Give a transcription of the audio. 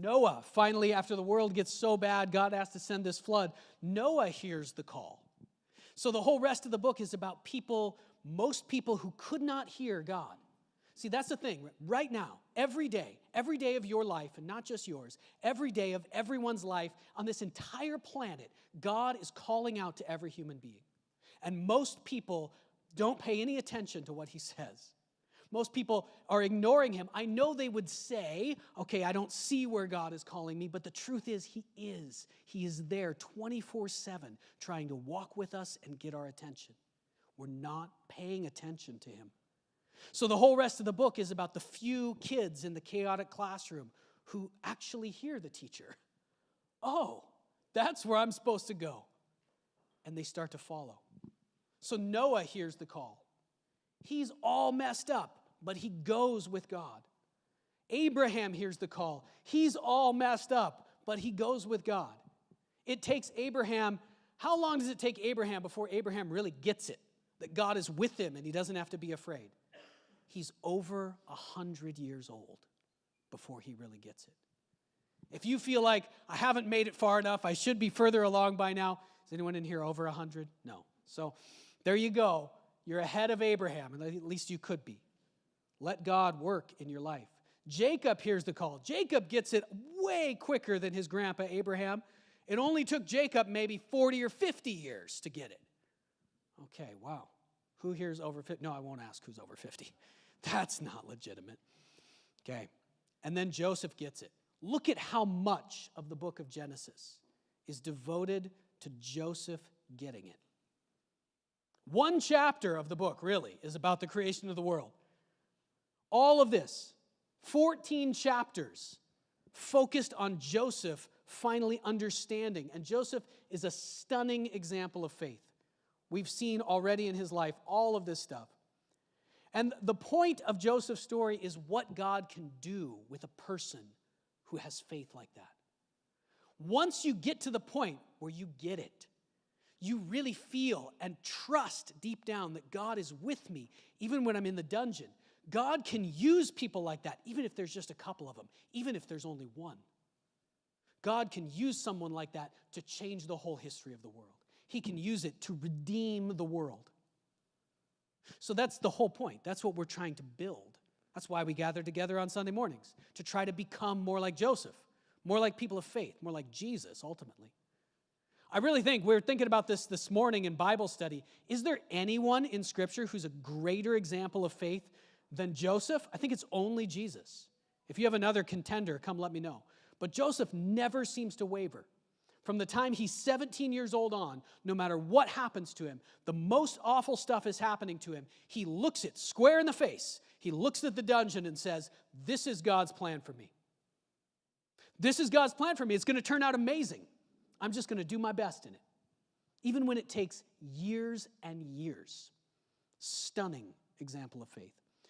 Noah, finally, after the world gets so bad, God has to send this flood. Noah hears the call. So the whole rest of the book is about most people who could not hear God. See, that's the thing. Right now, every day of your life, and not just yours, every day of everyone's life on this entire planet, God is calling out to every human being. And most people don't pay any attention to what he says. Most people are ignoring him. I know they would say, okay, I don't see where God is calling me, but the truth is he is. He is there 24/7 trying to walk with us and get our attention. We're not paying attention to him. So the whole rest of the book is about the few kids in the chaotic classroom who actually hear the teacher. Oh, that's where I'm supposed to go. And they start to follow. So Noah hears the call. He's all messed up, but he goes with God. Abraham hears the call. He's all messed up, but he goes with God. It takes Abraham, how long does it take Abraham before Abraham really gets it? That God is with him and he doesn't have to be afraid. He's over 100 years old before he really gets it. If you feel like, I haven't made it far enough, I should be further along by now. Is anyone in here over 100? No. So there you go. You're ahead of Abraham, and at least you could be. Let God work in your life. Jacob hears the call. Jacob gets it way quicker than his grandpa Abraham. It only took Jacob maybe 40 or 50 years to get it. Okay, wow. Who here is over 50? No, I won't ask who's over 50. That's not legitimate. Okay, and then Joseph gets it. Look at how much of the book of Genesis is devoted to Joseph getting it. One chapter of the book, really, is about the creation of the world. All of this, 14 chapters, focused on Joseph finally understanding. And Joseph is a stunning example of faith. We've seen already in his life all of this stuff. And the point of Joseph's story is what God can do with a person who has faith like that. Once you get to the point where you get it, you really feel and trust deep down that God is with me, even when I'm in the dungeon. God can use people like that, even if there's just a couple of them, even if there's only one. God can use someone like that to change the whole history of the world. He can use it to redeem the world. So that's the whole point. That's what we're trying to build. That's why we gather together on Sunday mornings, to try to become more like Joseph, more like people of faith, more like Jesus, ultimately. I really think, we were thinking about this morning in Bible study, is there anyone in Scripture who's a greater example of faith than Joseph? I think it's only Jesus. If you have another contender, come let me know. But Joseph never seems to waver. From the time he's 17 years old on, no matter what happens to him, the most awful stuff is happening to him, he looks it square in the face. He looks at the dungeon and says, this is God's plan for me. This is God's plan for me. It's going to turn out amazing. I'm just going to do my best in it. Even when it takes years and years. Stunning example of faith.